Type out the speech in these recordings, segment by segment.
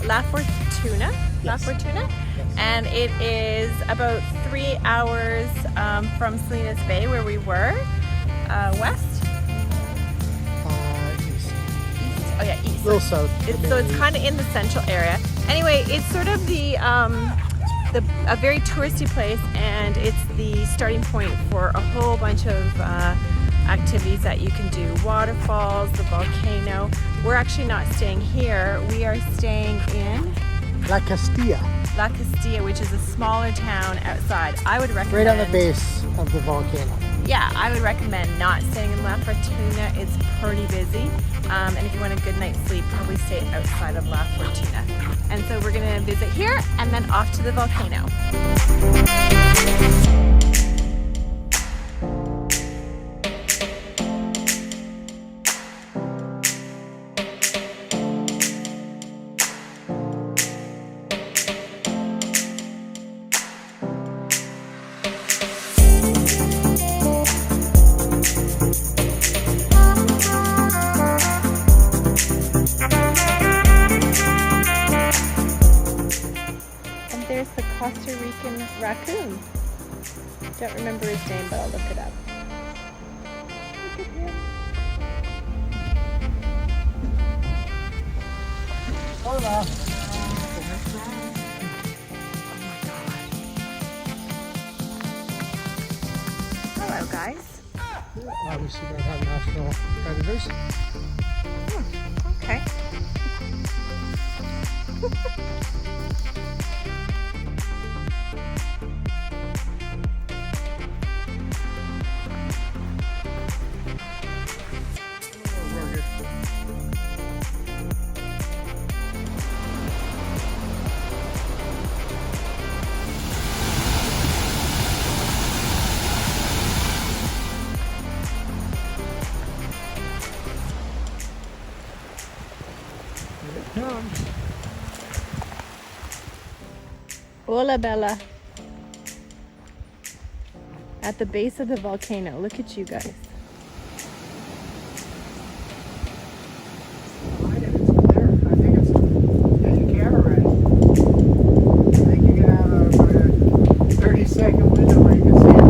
La Fortuna. Yes. La Fortuna. Yes. And it is about 3 hours from Salinas Bay, where we were. West? East. East? Oh yeah, east. A little south. So it's kind of in the central area. Anyway, it's sort of a very touristy place, and it's the starting point for a whole bunch of activities that you can do. Waterfalls, the volcano. We're actually not staying here. We are staying in La Castilla. La Castilla, which is a smaller town outside. I would recommend... Right on the base of the volcano. Yeah, I would recommend not staying in La Fortuna. It's pretty busy. And if you want a good night's sleep, probably stay outside of La Fortuna. And so we're gonna visit here and then off to the volcano. There's the Costa Rican raccoon. Don't remember his name, but I'll look it up. Look at him. Hola. Hello, guys. Obviously don't have national predators. Okay. Hola, Bella. At the base of the volcano. Look at you guys. I think it's the camera ready. I think you can have about a 30-second window where you can see it.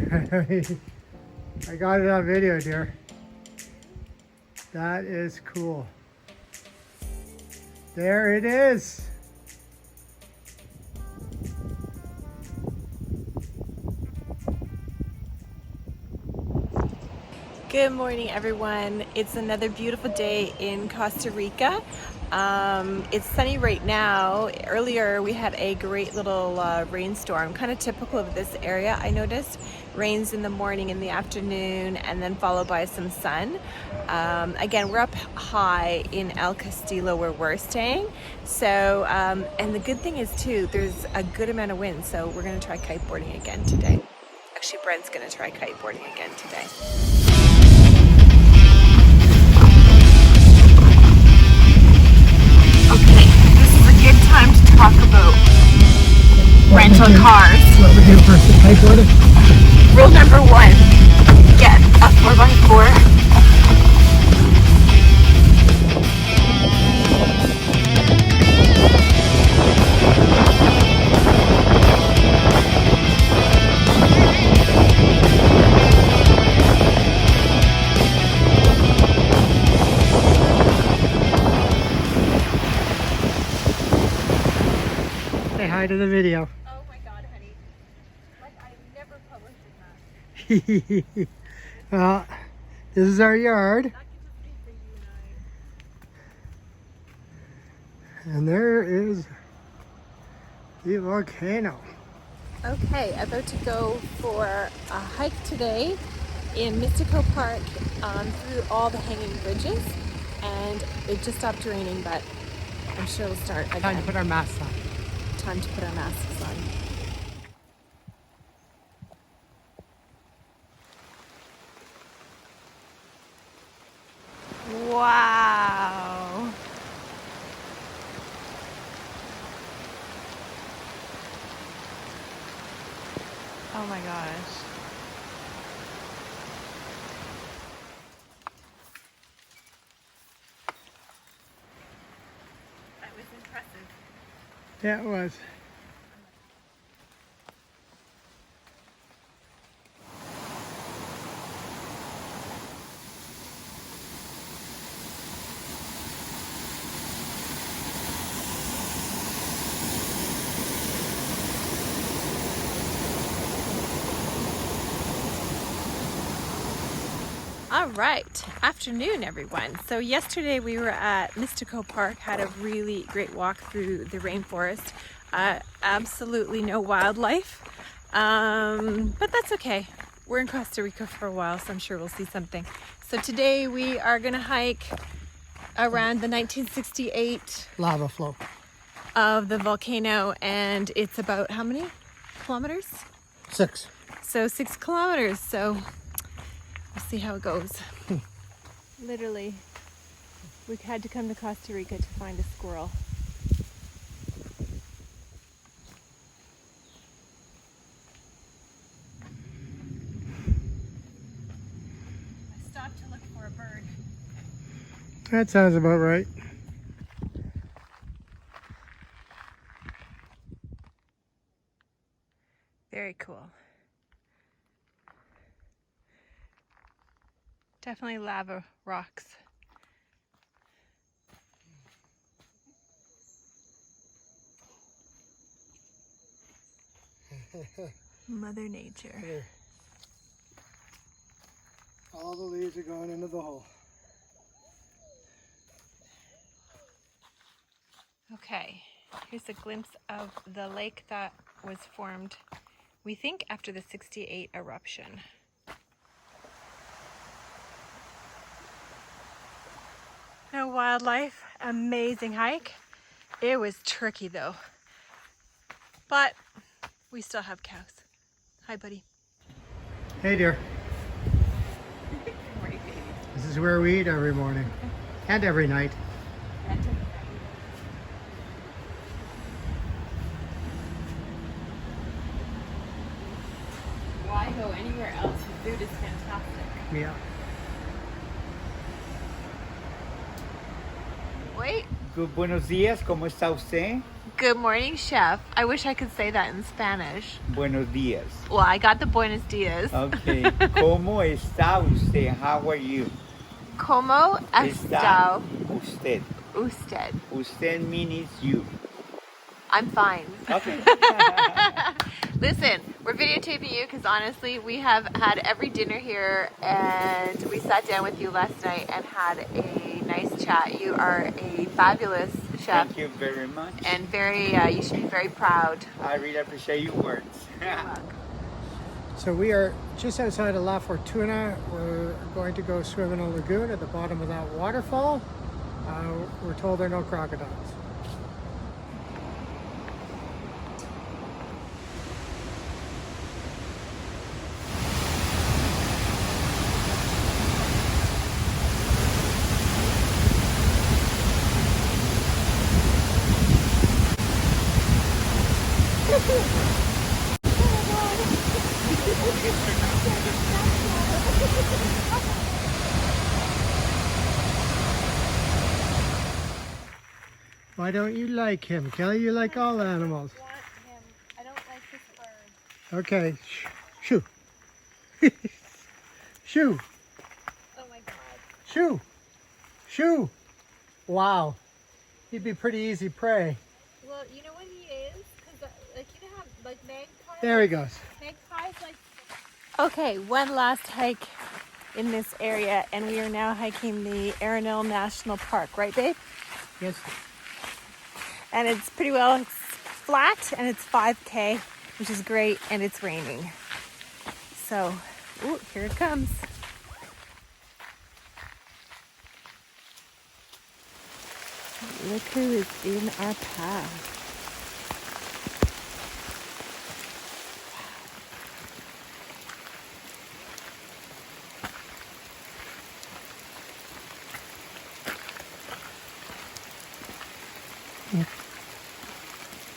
Look at that. I got it on video, dear. That is cool. There it is. Good morning, everyone. It's another beautiful day in Costa Rica. It's sunny right now. Earlier we had a great little rainstorm, kind of typical of this area. I noticed rains in the morning, in the afternoon, and then followed by some sun. Again, we're up high in El Castillo where we're staying. So, and the good thing is too, there's a good amount of wind. So we're gonna try kiteboarding again today. Actually, Brent's gonna try kiteboarding again today. Okay, this is a good time to talk about rental cars. What we do first, the kiteboarding? Rule number 1, get a 4x4. Say hi to the video. Oh my god, honey. Like, I never published that. Well, this is our yard. That could just be for you and And there is the volcano. I. Okay, about to go for a hike today in Mystico Park through all the hanging bridges. And it just stopped raining, but I'm sure it'll start again. Time to put our masks on. Time to put our masks on. Wow. Oh my gosh. Yeah, it was. All right, afternoon everyone. So yesterday we were at Mystico Park, had a really great walk through the rainforest. Absolutely no wildlife, but that's okay. We're in Costa Rica for a while, so I'm sure we'll see something. So today we are gonna hike around the 1968 Lava flow. of the volcano, and it's about how many kilometers? 6. So 6 kilometers, so we'll see how it goes. Literally, we had to come to Costa Rica to find a squirrel. I stopped to look for a bird. That sounds about right. Very cool. Definitely lava rocks. Mother Nature. Here. All the leaves are going into the hole. Okay, here's a glimpse of the lake that was formed, we think, after the 68 eruption. No wildlife, amazing hike. It was tricky though, but we still have cows. Hi, buddy. Hey dear. Good morning, baby. This is where we eat every morning and every night. Why go anywhere else? The food is fantastic. Yeah. Wait. Good buenos días, ¿cómo está usted? Good morning, chef. I wish I could say that in Spanish. Buenos días. Well, I got the buenos dias. Okay. ¿Cómo está usted? How are you? ¿Cómo está usted? usted? Usted means you. I'm fine. Okay. Listen, we're videotaping you because honestly, we have had every dinner here and we sat down with you last night and had a nice chat. You are a fabulous chef. Thank you very much. And very, you should be very proud. I really appreciate your words. So we are just outside of La Fortuna. We're going to go swim in a lagoon at the bottom of that waterfall. We're told there are no crocodiles. Why don't you like him, Kelly? You like all animals. I want him. I don't like this bird. Okay. Shoo. Shoo. Oh my God. Shoo. Shoo. Wow. He'd be pretty easy prey. Well, you know what he is? Because, like, you know how, like, magpies? There he goes. Magpies, like... Okay, one last hike in this area, and we are now hiking the Ehrling National Park, right, babe? Yes. And it's pretty well, it's flat, and it's 5K, which is great, and it's raining. So, ooh, here it comes. Look who is in our path.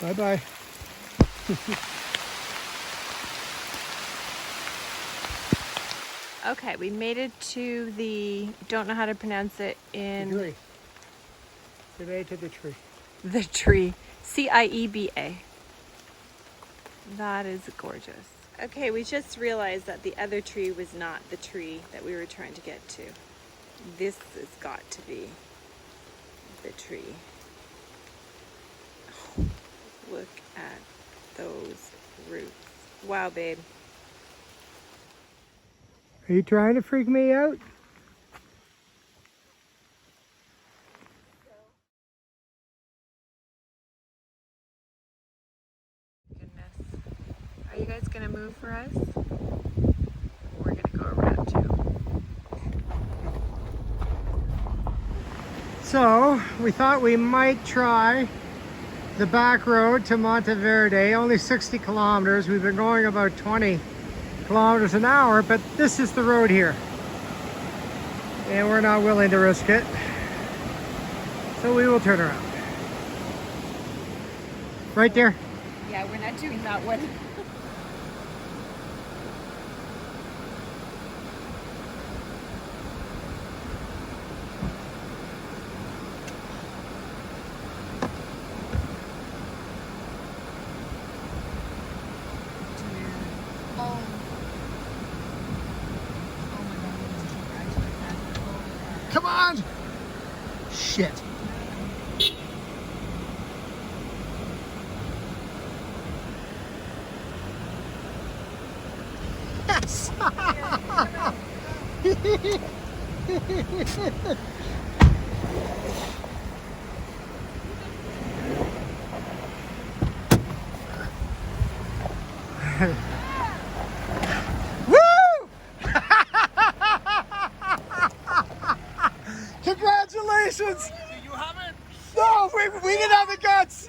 Bye-bye. Okay, we made it to the, don't know how to pronounce it, in Today to the tree. The tree. Cieba. That is gorgeous. Okay, we just realized that the other tree was not the tree that we were trying to get to. This has got to be the tree. Oh, look at those roots. Wow, babe. Are you trying to freak me out? Goodness. Are you guys gonna move for us? We're gonna go around too. So, we thought we might try the back road to Monteverde, only 60 kilometers. We've been going about 20 kilometers an hour, but this is the road here. And we're not willing to risk it. So we will turn around. Right there. Yeah, we're not doing that one. Come on! Shit. Yes! Woo! Congratulations! You haven't? No, we didn't have the guts!